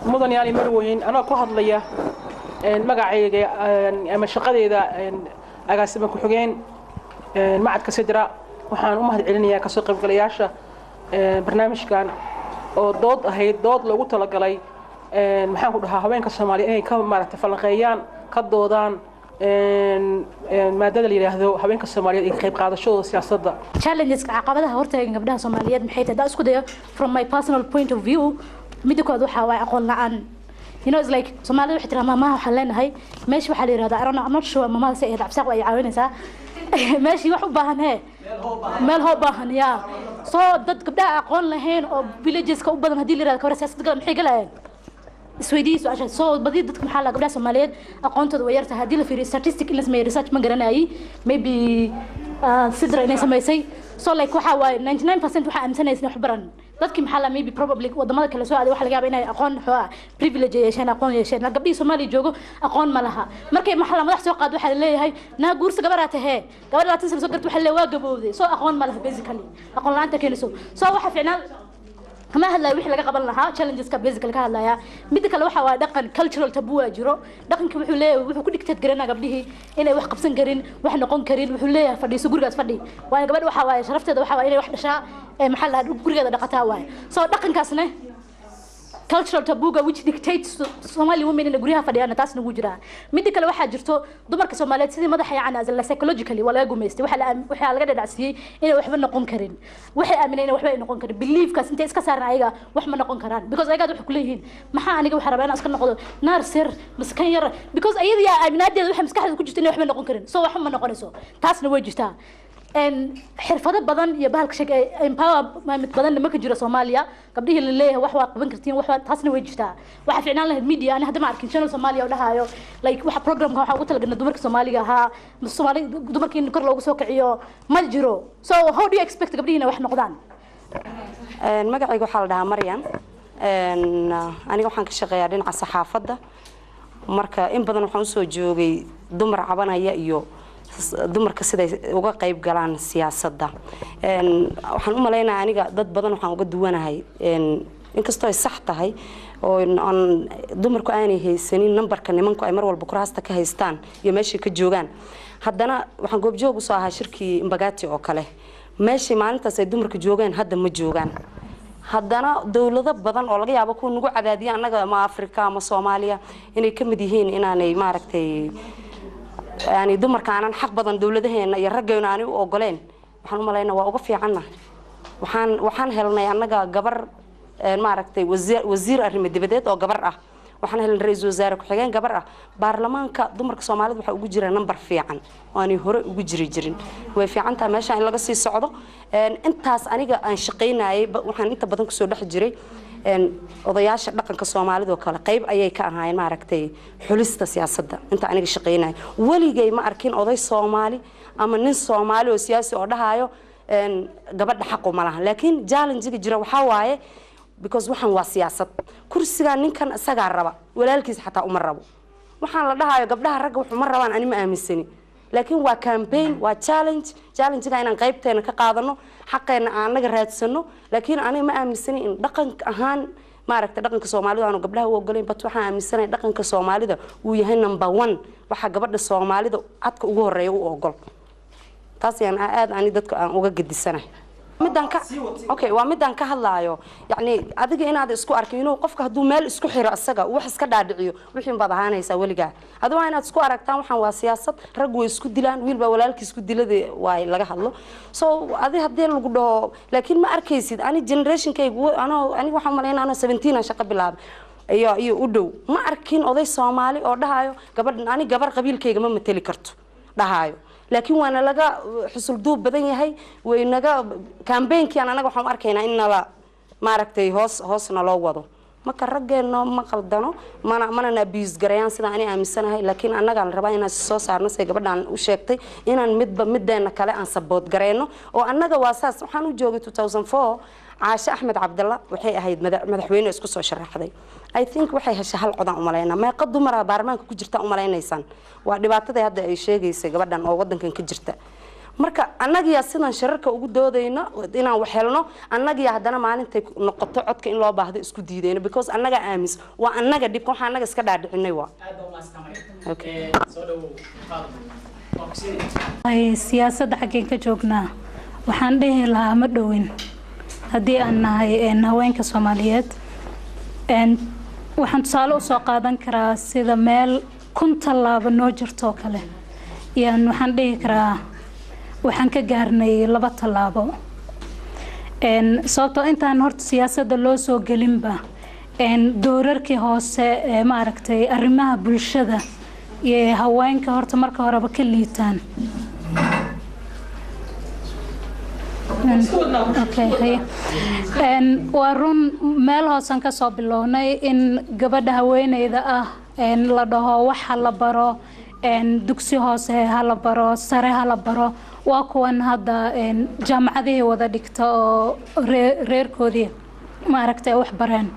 mudan yaali marweyn anoo ku hadlaya magacayga ama shaqadeeda agaasima ku xigeen macadka sidra waxaan u mahad celinayaa kasoo qaybgalayaasha barnaamijkan oo dood ahayd dood loogu talagalay maxaan ku dhahaa haweenka Soomaaliyeed inay ka maaragtay falanqeeyaan ka doodaan maadada la yiraahdo haweenka Soomaaliyeed ee qayb qaadashada siyaasadda challenges caqabadaha hortaagan gabdhaha Soomaaliyeed maxay tahay isku dayo from my personal point of view midkood waxa way aqoon la'aan it's like Soomaalidu waxay tiraa maamaha waxa leenahay meesh waxa la yiraahdaa I'm not sure maamaha say cabsaaq ay caawinaysaa meeshi wax u baahan meel hoo baahan yaa soo dad gabdhaha aqoon lahayn oo villages ka u badan hadii la yiraahdo siyaasadda gal maxay galayaan isweydiiso asha soo badii dadka maxaa la gabdhaha Soomaaliyeed aqoontooda way yartahay hadii la fiiriyo statistic in la sameeyo research ma garanayay maybe sidra inay sameysay so like waxa way 99% waxa aaminsanaysan wax baran dadkii maxaa la maybe probably wadamada kale soo aaday waxa laga yaabaa inay aqoon privilege yeeshaan aqoon yeeshaan gabdhii Soomaali joogo aqoon ma laha markay maxaa madax soo qaad waxa leeyahay na guursa gabar tahay gabar 20 sano soo garto waxa leeyahay waa gabowday soo aqoon ma laha basically aqoon la'aanta keenayso soo waxa fiicnaan ما هلا وحي لقى قبل لها challenges كبيزك اللي كهلا يا بدك لو حوا دقن cultural taboo جرو دقن كم حليه وحكو كل كتير قرينا قبله إنه واحد قبسن قرين واحد نقون قرين وحليه فدي سجور قاس فدي وأنا قبل وحوا شرفت هذا وحوا إنه واحد شاء محل هذا قرية هذا دقتها واي so دقن كاسنه cultural taboo which dictates Somali women in guryaha fadhiyana taasna ugu jira mid kale waxa jirto dumarka Soomaaliyeed sidii madaxa yacni as la psychologically wala gumeystay waxa laga dhadhacsiyay inay waxba noqon karin waxay aaminayeen waxba ay noqon karin belief kaas intay iska saarna ayaga wax ma noqon karaan because ayaga wax ku leeyihiin maxaa aniga waxa rabaa inaan iska noqdo naar sir miskan yar because ayada yaa aaminaadeeda waxa maskaxda ku jirta inay waxba noqon karin soo wax ma noqonayso taasna way jirtaa xirfado badan iyo bahalka shaqo empower mid badan ma ka jiro Soomaaliya gabdhihii la leeyahay wax waa qaban kartiin wax taasna way jirtaa waxa fiicnaan lahayd media ana hadda ma arkin channel Soomaaliya oo dhahayo like waxa program ka waxa ugu talagalnaa dumarka Soomaaliga ahaa Soomaali dumarkii kor loogu soo kiciyo ma jiro so how do you expect gabdhihiina wax noqdaan magacaygu waxa la dhahaa Maryam aniga waxaan ka shaqeeyaa dhinaca saxaafadda marka in badan waxaan soo joogay dumar cabanaya iyo dumarka sida uga qayb galaan siyaasadda waxaan u maleynayaa aniga dad badan waxaan uga duwanahay inkastoo ay sax tahay oo aan dumarku aanay haysanin numberka nimanku ay mar walba kuraasta ka haystaan iyo meesha ka joogan haddana waxaan goobjoog u soo ahaa shirkii Mbagati oo kale meeshii maalintaas ay dumarku joogeen hadda ma joogaan haddana dawlado badan oo laga yaabo kuwa nagu cadaadiya annaga ama Afrika ama Soomaaliya inay ka mid yihiin inaanay maaragtay يعني دمر كانن حق بدن دولتهن يرجعون عني وأقولين وحنا ملاينا وأوقف في عنا وحن هلنا يعني جبر ما ركتي وزير أرمي الدبدات أو جبر وحنا هل رئيس وزراء وحاجين جبر برلمان كدمر كصومالي وح وجري نمبر في عن وأنا هو وجري جرين وفي عنتها ماشي على قصة الصعدة أنت هاس أنا شقينا أي وحنا أنت بدن كسر جري odayaasha dhaqanka Soomaalidu kala qayb ayay ka ahaayeen ma aragtay xulista siyaasadda inta aniga shaqeynay waligay ma arkin oday Soomaali ama nin Soomaali oo siyaasi oo dhahayo gabadha xaq uma laha laakiin challenge-ga jira waxa waaye because waxan waa siyaasad kursiga ninkan isaga raba walaalkiis xataa uma rabo waxaan la dhahayo gabdhaha rag wax uma rabaan ani ma aaminsani laakiin waa campaign waa challenge-ga inaan qaybteena ka qaadano xaqeena aan naga raadsano laakiin aniga ma aaminsani in dhaqan ahaan ma aragtay dhaqanka Soomaalidu aanu gabdhaha u ogoleyn bat waxaan aaminsanahay dhaqanka Soomaalida uu yahay number 1 waxa gabadha Soomaalida adka ugu horeeyo u ogol taas yaan aad ani dadka aan uga gadisanahay midaan ka okay waa midaan ka hadlaayo yani adiga inaad isku arkin inuu qofka haduu meel isku xiro asaga wax iska dhaadhiciyo wixii baad ahaanaysa waliga haduu waa inaad isku aragtaan waxan waa siyaasad rag way isku dilaan wiilba walaalkiis isku dilada way laga hadlo so adiga hadii lagu dhaho laakiin ma arkaysid ani generationkaygu aniga waxaan maleynaa 17 aan shaqo bilaab iyo u dhow ma arkin oday Soomaali oo dhahayo gabadhan ani gabar qabiilkayga ma matali karto dhahayo laakiin waana laga xusul duub badan yahay waynaga campaign-kii anaga waxaan arkaynaa in la maaragtay hoosna loo wado marka raggeeno ma qaldano mana abuse gareeyaan sida ani aaminsanahay laakiin anaga la rabaa inaan soo saarno say gabadhan u sheegtay inaan mideena kale aan support gareeno oo anaga waasaas waxaan u joogay 2004 عاشة أحمد عبد الله وحي أهيد مدحوين إسكوس وشرحدي I think وحي هالشهال قضاء أملاينا ما يقدم مرة بارمان كجرتا أملاينا يسان ودبعت هذا الشيء يسقى بدن أو ودن كان كجرتا marka annagiya sidaan shirarka ugu doodayno inaan wax helno annagiya haddana maalintay noqoto codka in loo baahdo isku diidayno because annaga aamis waa annaga dhibka waxaa annaga iska dhaadhicinay waa ay siyaasadda xaggeen ka joognaa waxaan dhihi lahaa ma dhowin haddii aan nahay haweenka Soomaaliyeed waxaan tusaale u soo qaadan karaa sida meel kun tallaabo noo jirto kale waxaan dhihi karaa waxaan ka gaarnay 2 tallaabo sababtoo intaan horta siyaasadda loo soo gelinba doorarkii hoose ma aragtay arrimaha bulshada iyo haweenka horta marka horeba ka liitaan waa run meel hoosan ka soo bilownay in gabadha haweeneyda ah la dhaho waxa la baro dugsi hoose ha la baro sare ha la baro waa kuwan hadda jaamacadihii wada dhigta oo reerkoodii ma aragtay wax bareen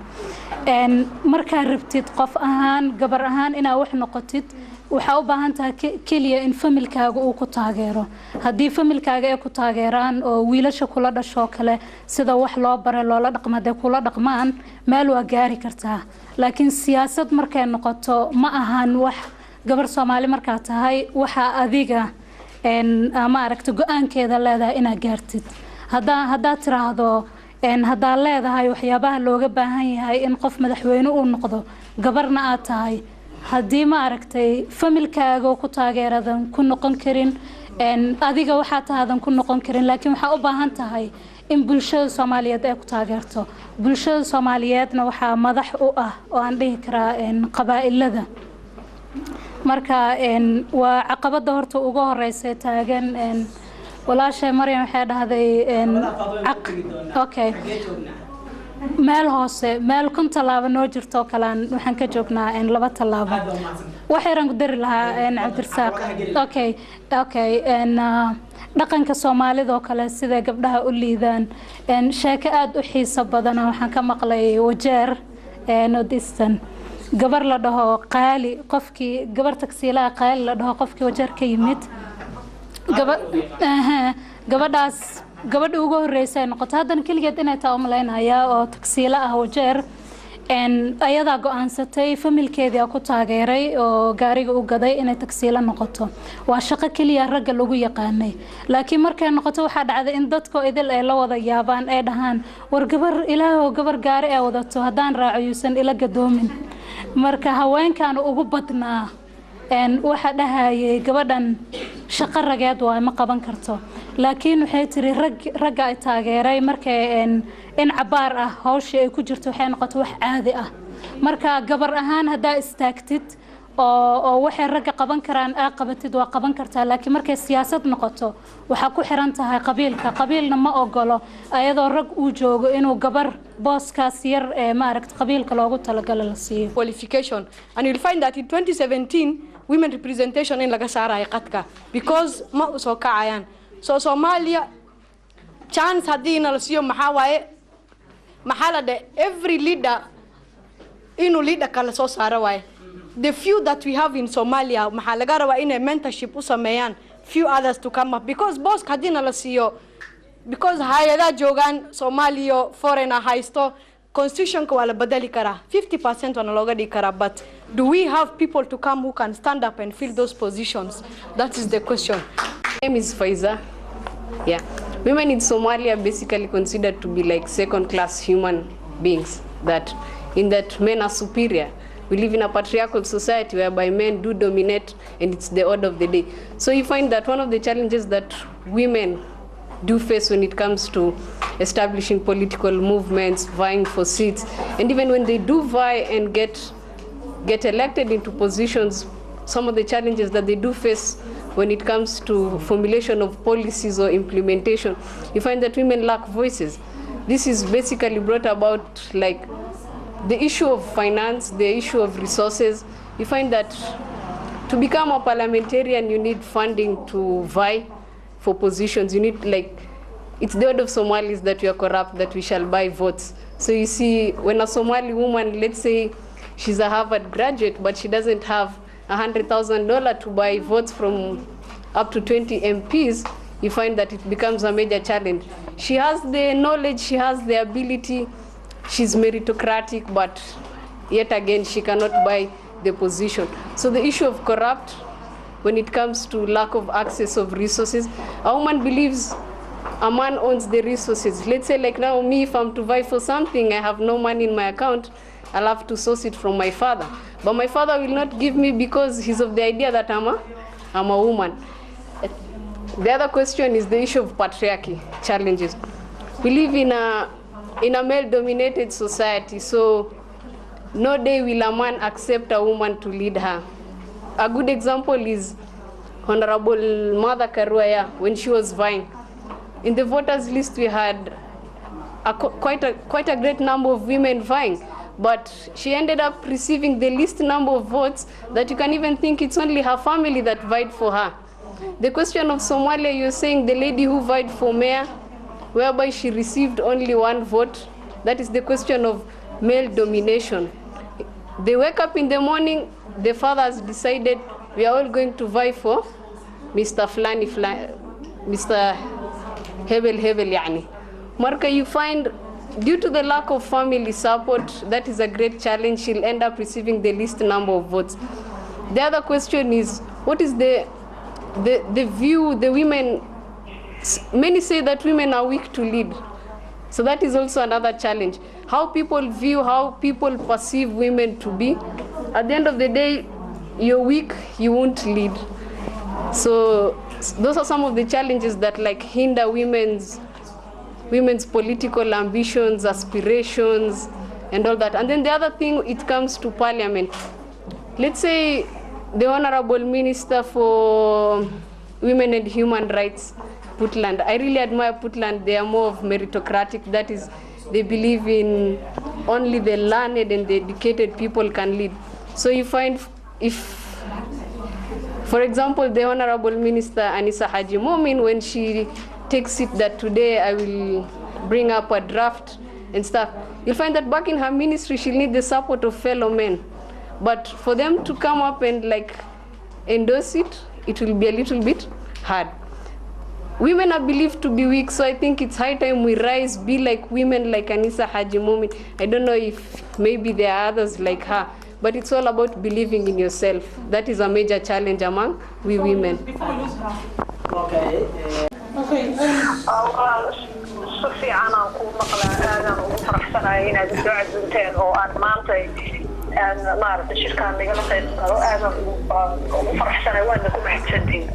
markaa rabtid qof ahaan gabar ahaan inaa wax noqotid waxaa u baahan tahay kaliya in familkaaga uu ku taageero haddii familkaaga ay ku taageeraan oo wiilasha kula dhasho kale sida wax loo bare loola dhaqmade kula dhaqmaan meel waa gaari kartaa laakiin siyaasad markay noqoto ma ahan wax gabar Soomaali markaa tahay waxa adiga ma aragtay go'aankeeda leedahay inaad gaartid haddaa tiraahdo haddaa leedahay waxyaabaha looga baahan yahay in qof madaxweyne uu noqdo gabarna aad tahay haddii ma aragtay familkaaga ku taageeradan ku noqon karin adiga waxaa tahaadan ku noqon karin laakiin waxaa u baahan tahay in bulshada Soomaaliyeed ay ku taageerto bulshada Soomaaliyeedna waxaa madax u ah oo aan dhihi karaa qabaa'ilada marka waa caqabada horta ugu horeysa taagan walaashay Maryam waxay dhahday okay meel hoose meel kun tallaabo noo jirto kalaan waxaan ka joognaa 2 tallaabo waxaan ku dari lahaa Cabdirasaaq okay dhaqanka Soomaalida oo kale sida gabdhaha u liidaan sheeko aad u xiiso badan waxaan ka maqlay Wajeer Northeastern gabar la dhaho qaali qofkii gabar taksiilaha qaali la dhaho qofkii Wajeer ka yimid gabadhaas gabadha ugu horeysay noqotay hadan kaligeed inay taa umaleynaya oo taksiila ah Wajeer ayadaa go'aansatay familkeedii ku taageeray oo gaariga u gaday inay taksiila noqoto waa shaqo kaliya ragga lagu yaqaanay laakiin markay noqoto waxa dhacday in dadku idil ay la wada yaabaan ay dhahaan war gabar ilaahow gabar gaari ay wadato hadaan raacayuusan ila gadoomin marka haweenkan ugu badnaa waxa dhahayay gabadhan shaqo rageed waa ma qaban karto laakiin waxay tiri ragga ay taageeray markay in cabaar ah hawsha ay ku jirto waxay noqotay wax caadi ah marka gabar ahaan hadaa istaagtid oo waxay ragga qaban karaan qabatid waa qaban kartaa laakiin markay siyaasad noqoto waxa ku xiran tahay qabiilna ma ogolo ayadoo rag uu joogo inuu gabar booskaas yar ma aragtay qabiilka loogu talagalay la siiyo qualification and you'll find that in 2017 women representation in laga saaray qadka because ma soo kacayaan so Somalia chance hadina la siiyo maxaa waaye maxaa la de every leader inuu leader kala soo saaro waaye the few that we have in Somalia maxaa laga rabaa inay mentorship u sameeyaan few others to come up because boss hadina la siiyo because hay'adaha joogan Somalia foreigner haysto constitution ka wala badali kara 50% wana looga dhigi kara but do we have people to come who can stand up and fill those positions that is the question. My name is Faiza. Yeah, women in Somalia are basically considered to be like second-class human beings, that men are superior. We live in a patriarchal society whereby men do dominate and it's the order of the day. So you find that one of the challenges that women do face when it comes to establishing political movements, vying for seats, and even when they do vie and get elected into positions, some of the challenges that they do face when it comes to formulation of policies or implementation, you find that women lack voices. This is basically brought about like the issue of finance, the issue of resources. You find that to become a parliamentarian, you need funding to vie for positions. You need it's the word of Somalis that we are corrupt, that we shall buy votes. So you see, when a Somali woman, let's say she's a Harvard graduate, but she doesn't have $100,000 to buy votes from up to 20 MPs, you find that it becomes a major challenge. She has the knowledge, she has the ability, she's meritocratic, but yet again, she cannot buy the position. So the issue of corrupt, when it comes to lack of access of resources, a woman believes a man owns the resources. Let's say like now me, if I'm to vie for something, I have no money in my account, I'll have to source it from my father. But my father will not give me because he's of the idea that I'm a woman. The other question is the issue of patriarchy challenges. We live in a male-dominated society, so no day will a man accept a woman to lead her. A good example is Honorable Mother Karuaya when she was vying. In the voters list, we had quite a great number of women vying, but she ended up receiving the least number of votes that you can even think it's only her family that vied for her. The question of Somalia, you're saying the lady who vied for mayor, whereby she received only 1 vote, that is the question of male domination. They wake up in the morning, the father has decided we are all going to vie for Mr. Mr. Hebel yani. Marka, you find due to the lack of family support, that is a great challenge. She'll end up receiving the least number of votes. The other question is, what is the view the women, many say that women are weak to lead. So that is also another challenge. How people view, how people perceive women to be. At the end of the day, you're weak, you won't lead. So those are some of the challenges that like hinder women's political ambitions, aspirations, and all that. And then the other thing, it comes to parliament. Let's say the Honorable Minister for Women and Human Rights, Puntland. I really admire Puntland. They are more of meritocratic. That is, they believe in only the learned and the educated people can lead. So you find if, for example, the Honorable Minister Anissa Haji Momin, when she takes it that today I will bring up a draft and stuff, you'll find that back in her ministry she'll need the support of fellow men. But for them to come up and like endorse it, it will be a little bit hard. Women are believed to be weak, so I think it's high time we rise, be like women like Anissa Haji Momin. I don't know if maybe there are others like her, but it's all about believing in yourself. That is a major challenge among we women. Okay. صفي أنا أقول مقلة أنا وفرحتنا هنا الدعاء بنتين أو أنا مانتي أنا ما أعرف الشركة اللي قالت أنا وفرحتنا وأنكم محتدين.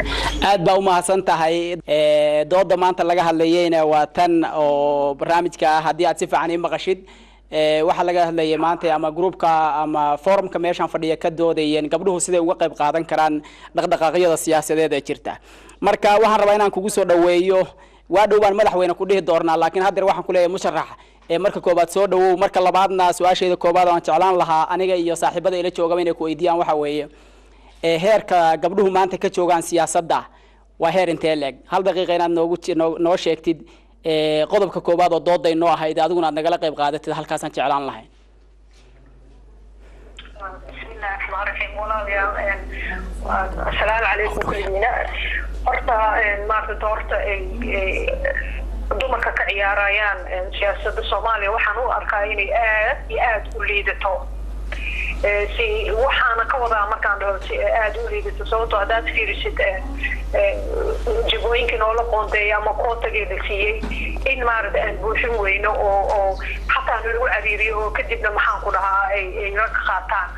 aad baa u mahadsan tahay dooda maanta laga hadlayayna waa tan oo barnaamijka haddii aad si fiican ii maqashid waxa laga hadlayay maanta ama groupka ama forumka meeshan fadhiya ka doodayeen gabdhuhu siday uga qayb qaadan karaan dhaqdhaqaaqyada siyaasadeed ee jirta marka waxaan rabaa inaan kugu soo dhaweeyo waa dhowaan madaxweyne ku dhihi doornaa laakiin hadda waxaan ku leeyahay musharax marka koobaad soo dhawow marka labaadna su'aasheeda koobaad aan jeclaan lahaa aniga iyo saaxiibada ila jooga inay ku weydiiyaan waxa weeye heerka gabdhuhu maanta ka joogaan siyaasadda waa heer intee leeg hal daqiiqo inaad noo sheegtid qodobka koobaad oo dooday noo ahayd adiguna aad nagala qayb qaadatid halkaas aan jeclaan lahayn bismillaah rahmaan rahiim walaalayaal assalaamu calaykum kulliina horta maarta horta dumarka ka ciyaarayaan siyaasadda Soomaaliya waxaan u arkaa inay aad u liidato si waxaana ka wadaa markaan dhaho aad u liidato sababtoo hadaad fiirisid jibooyinka noola qoonteeya ama kootageeda siiyey in maarata aan buuxin weyno oo xataa lagu cariiriyo oo kadibna maxaan ku dhahaa ay rag qaataan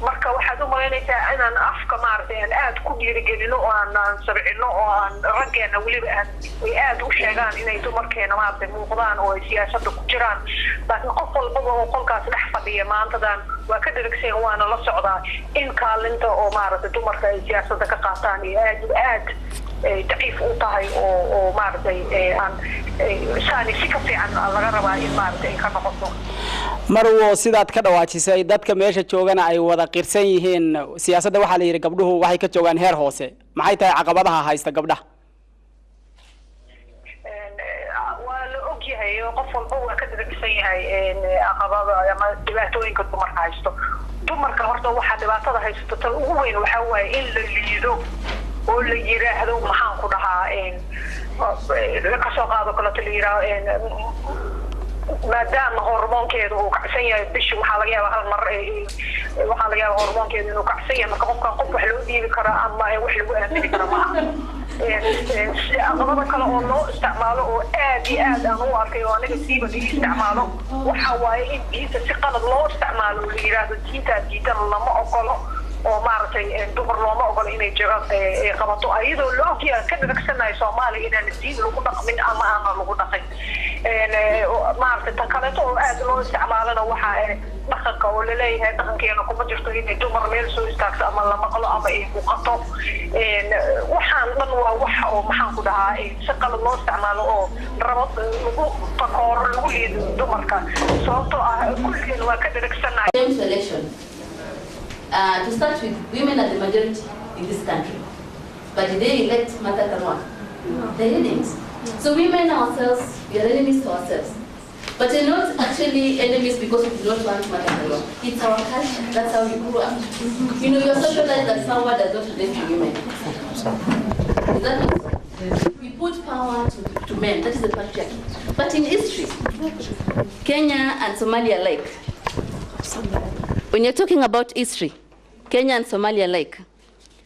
marka waxaad u malaynaysaa inaan afka maarata aan aad ku dhiirigelino oo aan sabcino oo aan raggeena weliba aad u sheegaan inay dumarkeena maarata muuqdaan oo ay siyaasadda ku jiraan laakiin qof walbaba oo qolkaas dhex fadhiya maantadan waa ka dheragsan waana la socdaa in kaalinta oo maarata dumarka ay siyaasadda ka qaataan iyo aad daciif u tahay oo maarata aan saani si ka fiican laga rabaa in maarata ay ka noqoto marwo sidaad ka dhawaajisay dadka meesha joogana ay wada qirsan yihiin siyaasadda waxa la yiri gabdhuhu waxay ka joogaan heer hoose maxay tahay caqabadaha haysta gabdhaha waa la ogyahay qof walba waa ka dagsan yahay caqabada ama dhibaatooyinka dumarka haysto dumarka horta waxa dhibaatada haysto tan ugu weyn waxa waaye in la liido oo la yiraahdo maxaan ku dhahaa ka soo qaado kala taliira maadaama hormoonkeedu uu kacsan yahay bishii waxaa laga yaabaa hal mar waxaa laga yaabaa hormoonkeedu inuu kacsan yahay marka qofkan qof wax loo dhiibi karo ama wax lagu aamini karo maaha aqabada kale oo loo isticmaalo oo aad iyo aad aan u arkay oo aniga siiba la isticmaalo waxa waaye in diinta si qalad loo isticmaalo la yiraahdo diinta lama ogolo oo maartay dumar looma ogolo inay jiro qabato ayadoo la ogyahay ka dhagsanay Soomaaliya inaan diin lagu dhaqmin ama aan lagu dhaqin maartay tan kale oo aad loo isticmaalana waxa dhaqanka oo la leeyahay dhaqankeena kuma jirto in dumar meel soo istaagto ama la maqlo ama ay muuqato waxaan dhan waa waxa oo maxaan ku dhahaa si qalad loo isticmaalo oo rabad lagu takoor lagu liido dumarka sababtoo ah kulligeena waa ka dhagsanay to start with, women are the majority in this country. But did they elect Martha Karua? No. They didn't. So women ourselves, we are enemies to ourselves. But we're not actually enemies because we do not want Martha Karua. It's our culture. That's how we grew up. You know, you're socialized that power does not relate to women. Is that not so? We put power to men. That is the patriarchy. But in history, Kenya and Somalia alike. When you're talking about history, Kenya and Somalia alike,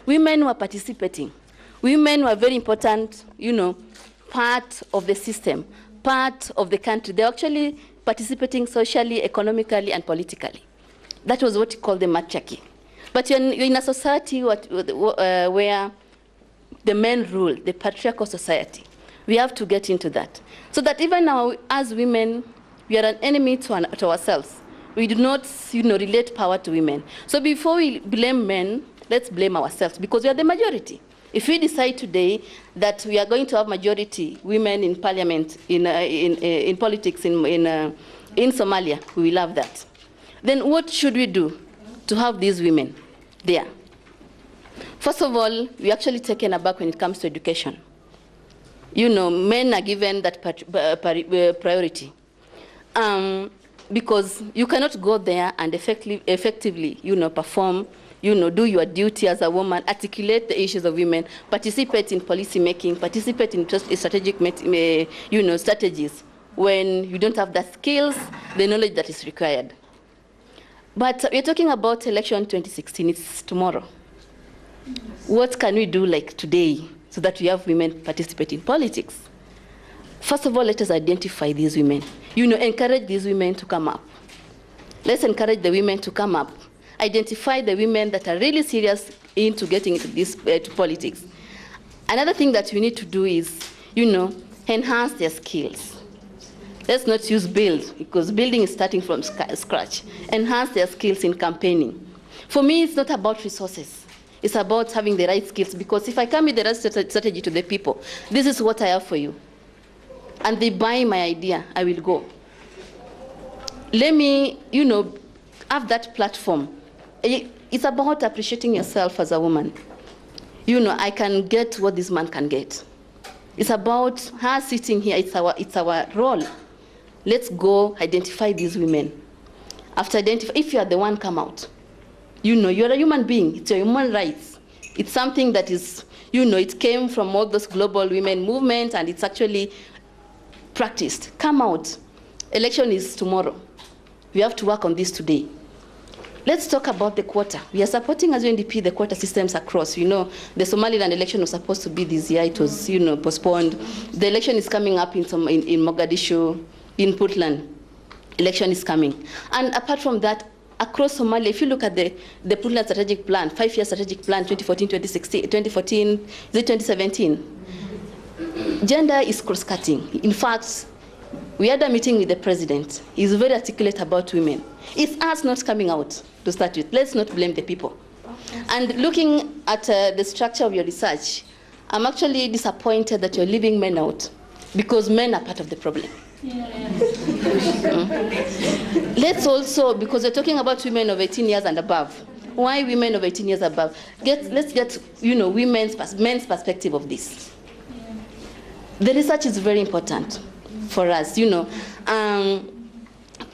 women were participating. Women were very important, you know, part of the system, part of the country. They were actually participating socially, economically, and politically. That was what you call the matriarchy. But you're in a society where the men rule, the patriarchal society. We have to get into that. So that even now, as women, we are an enemy to ourselves. We do not, you know, relate power to women. So before we blame men, let's blame ourselves because we are the majority. If we decide today that we are going to have majority women in parliament, in politics in Somalia, we will have that. Then what should we do to have these women there? First of all, we're actually taken aback when it comes to education. You know, men are given that priority. Because you cannot go there and effectively, you know, perform, you know, do your duty as a woman, articulate the issues of women, participate in policy making, participate in strategic, you know, strategies when you don't have the skills, the knowledge that is required. But we're talking about election 2016, it's tomorrow. What can we do like today so that we have women participate in politics? First of all, let us identify these women. You know, encourage these women to come up. Let's encourage the women to come up. Identify the women that are really serious into getting into this to politics. Another thing that we need to do is, you know, enhance their skills. Let's not use build, because building is starting from scratch. Enhance their skills in campaigning. For me, it's not about resources. It's about having the right skills, because if I come with the right strategy to the people, this is what I have for you, and they buy my idea, I will go. Let me, you know, have that platform. It's about appreciating yourself as a woman. You know, I can get what this man can get. It's about her sitting here. It's our role. Let's go identify these women. After identify, if you are the one, come out. You know, you're a human being. It's your human rights. It's something that is, you know, it came from all those global women movements, and it's actually practiced. Come out. Election is tomorrow. We have to work on this today. Let's talk about the quota. We are supporting as UNDP the quota systems across. You know, the Somaliland election was supposed to be this year. It was, you know, postponed. The election is coming up in Mogadishu, in Puntland. Election is coming. And apart from that, across Somalia, if you look at the Puntland strategic plan, 5-year strategic plan, 2014, 2017, gender is cross-cutting. In fact, we had a meeting with the president. He's very articulate about women. It's us not coming out to start with. Let's not blame the people. Okay. And looking at the structure of your research, I'm actually disappointed that you're leaving men out, because men are part of the problem. Let's also, because we're talking about women of 18 years and above. Why women of 18 years above? Let's get, you know, men's perspective of this. The research is very important for us, you know.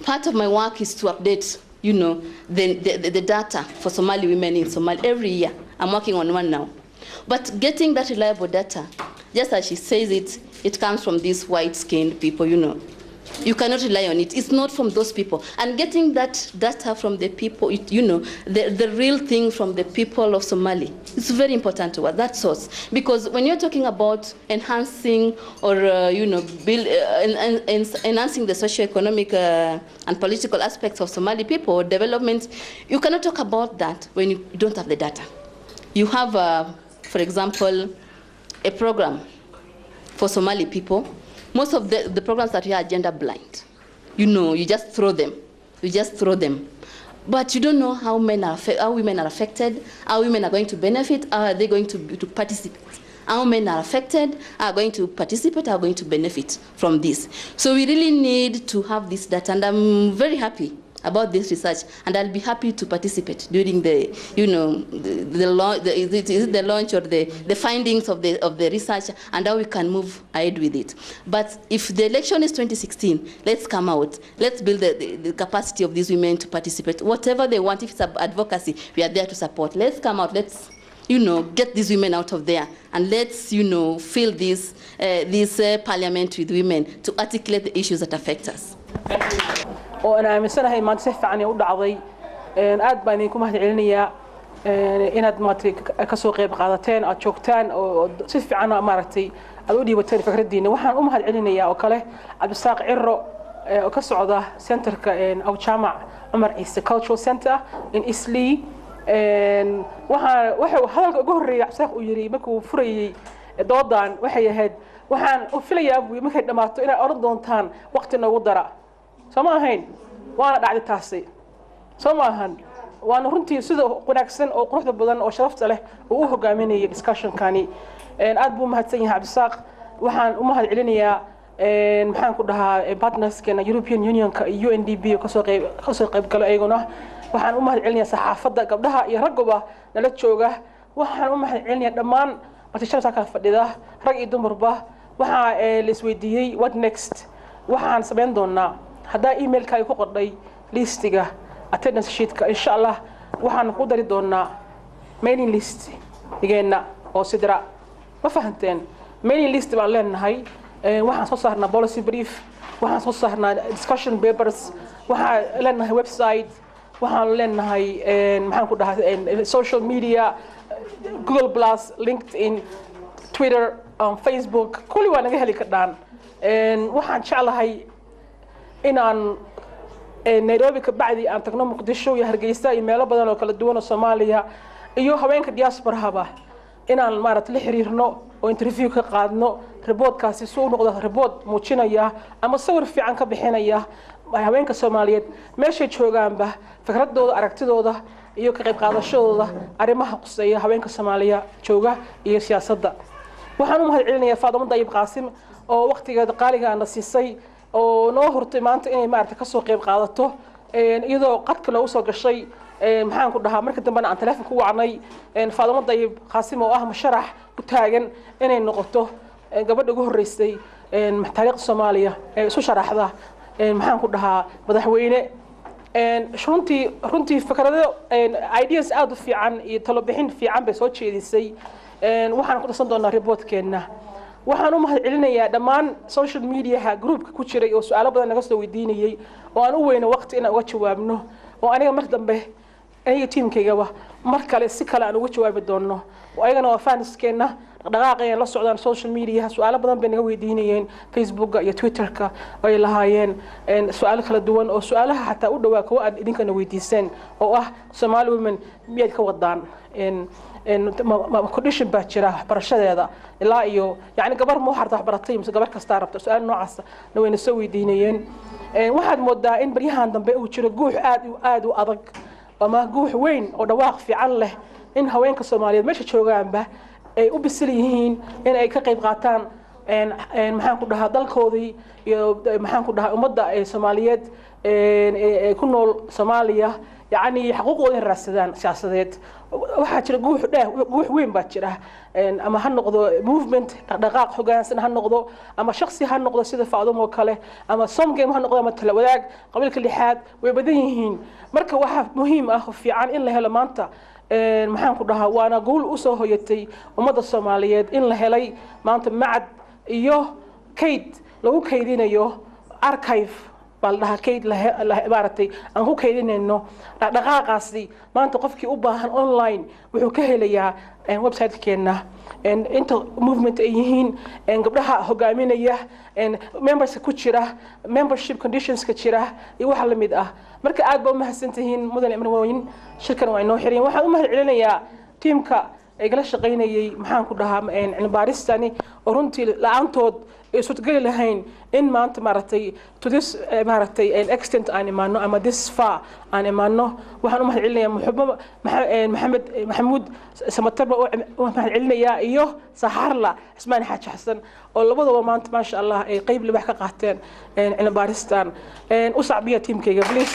Part of my work is to update, you know, the data for Somali women in Somalia every year. I'm working on one now. But getting that reliable data, just as she says it comes from these white-skinned people, you know. You cannot rely on it. It's not from those people. And getting that data from the people, you know, the real thing from the people of Somali, it's very important to us, that source. Because when you're talking about enhancing or, you know, enhancing the socio-economic and political aspects of Somali people, development, you cannot talk about that when you don't have the data. You have, for example, a program for Somali people. Most of the programs that are gender blind. You know, you just throw them. You just throw them. But you don't know how women are affected, how women are going to benefit, how are they going to participate. How men are affected, are going to participate, are going to benefit from this. So we really need to have this data, and I'm very happy about this research, and I'll be happy to participate during the, you know, the launch or the findings of the research and how we can move ahead with it. But if the election is 2016, let's come out. Let's build the capacity of these women to participate. Whatever they want, if it's advocacy, we are there to support. Let's come out. Let's, you know, get these women out of there, and let's, you know, fill this parliament with women to articulate the issues that affect us. oo ana aaminsanahay maanta si fiican u dhacday aad baan idinku mahadcelinayaa inaad maanta ka soo qayb qaadateen aad joogtaan oo si fiican maaragtay aad u dhiibateen fikradiina waxaan u mahadcelinayaa oo kale Cabdisaaq Cirro oo ka socda centerka aw jaamac Umar Ciise Cultural Center in Islii waxa hadalka ugu horeeyay Cabdisaaq uu yiri markuu furayay doodan waxay ahayd waxaan u filayaa markay dhamaato inay oran doontaan waqti noogu dara سما هين وأنا قاعد تاسي سما هن وأنا رنتي سيدا قناكسن أو قرحة بدن أو شرفت له وهو قاميني discussion كاني أدبو مهتسينها عبساق وحن ومهد علينيا محن كلها partners كنا European Union ك UNDP وكسر قيب كلا أيقونه وحن ومهد علينيا صحافة قبلها يرقبه نلتشوجه وحن ومهد علينيا دمان ما تشتغل سكاف ده رأي دمر به وحن السويدية what next وحن سبين دونا هذا إيميل كاي كقدي ليستيجا attendance sheet إن شاء الله وحنا نقدر دونا mailing list يجينا أو سدرا ما فهمتين mailing list بعلنا هاي وحنا صورنا policy brief وحنا صورنا discussion papers وحنا لنا ويب سايت وحنا لنا هاي محن كده social media Google Plus LinkedIn Twitter Facebook كل وانا جهلي كدان وحنا إن شاء الله هاي إن نيروبي كبعدي أن تكون مقدشة يهرجيستا يميل بدل وكل الدول الصومالية أيها هوين كدياسبر هبا إن المرة تلحريرنا وانترفيو كقادنا ريبوت كاسيسون وقدر ريبوت موتشينا يا أما صور في عنك بحنا يا هوين كصوماليات ماشي شوغان به فكرت دودا أركت دودا أيها كقيب قادة شو دودا أرمها قصية هوين كصومالية شوغا أيه سياسة دا وحنو مهالعلني يا فاضل من طيب قاسم أو وقت قد قالي عن السياسي oo noo hortay maanta inay maartay ka soo qayb qaadato iyadoo qadka loo soo gashay maxaan ku dhahaa marka dambe aan telefoon ku wacnay Faadimo Dayib Qaasim oo ah musharax u taagan inay noqoto gabadha ugu horeysay taariikhda Soomaaliya ee soo sharaxda maxaan ku dhahaa madaxweyne runtii fikrado ideas aad u fiican iyo talo bixin fiican bay soo jeedisay waxaan ku dhasan doonaa reportkeena waxaan u mahadcelinayaa dhammaan social media groupka ku jiray oo su'aalo badan naga soo weydiinayay oo aan u weyno waqti inaan uga jawaabno oo aniga mar dambe aniga teamkaygaba mar kale si kale aan uga jawaabi doono oo ayagana waa fanskeena dhaqdhaqaaqayaan la socdaan social media su'aalo badan bay naga weydiinayeen Facebooka iyo Twitterka ay lahaayeen su'aalo kala duwan oo su'aalaha xataa u dhawaa kuwa aad idinkana weydiiseen oo ah Somali women miyay ka wadaan condition baa jira waxbarashadeeda ilaa iyo yani gabar ma waxaad waxbaratay mise gabar kasta rabto su'aal noocaas na wayna soo weydiinayeen waxaad moodaa in baryahan dambe uu jiro guux aad u adag ama guux weyn oo dhawaaq fiican leh in haweenka Soomaaliyeed meesha joogaanba ay u bisil yihiin in ay ka qayb qaataan maxaan ku dhahaa dalkoodii iyo maxaan ku dhahaa ummadda Soomaaliyeed ku nool Soomaaliya يعني حقوقهم الرأسدان سياسات وحاجة جوح وين بتشرح أما هالنقطة movement دقائق حجان سنة هالنقطة أما شخصي هالنقطة سيد فاضم وكله أما صم جيم هالنقطة مثل وذاك قبل كل حد ويبديهين مركب واحد مهم أخف في عن إلا هلا مانتا محن كلها وأنا أقول أسوه يتي ومدى الصوماليات إلا هلاي مانتا معد إيوه كيد لو كيدين إيوه أركيف بالله كيد له بارتي أنه كيدين إنه دقائقاسي ما أنت قفكي أباهن أونلاين وحكيه ليا ويب سايت كنا أنت موفمنت أيهين قبلها هجامين إياه members كتيرة membership conditions كتيرة يوحى لمدة مركز عاد بوم هالسنتين مدن أمروين شركة وعينو حريم واحد أمه علينا يا تيمك إجلس شقيني محن كلها عن باريستاني ورنتي لعنتود سوتقول لهين إن ما أنت مرتي to this مرتي الextent أنا ما نو أما this far أنا ما نو وحنا ما علينا محمود سمتبع وما علينا يا إيوه سحر لا اسمعني حاج حسن والله بدو ما أنت ما شاء الله قيب اللي بحكي قهتين عن باريستان وصعبية تيم كي بليز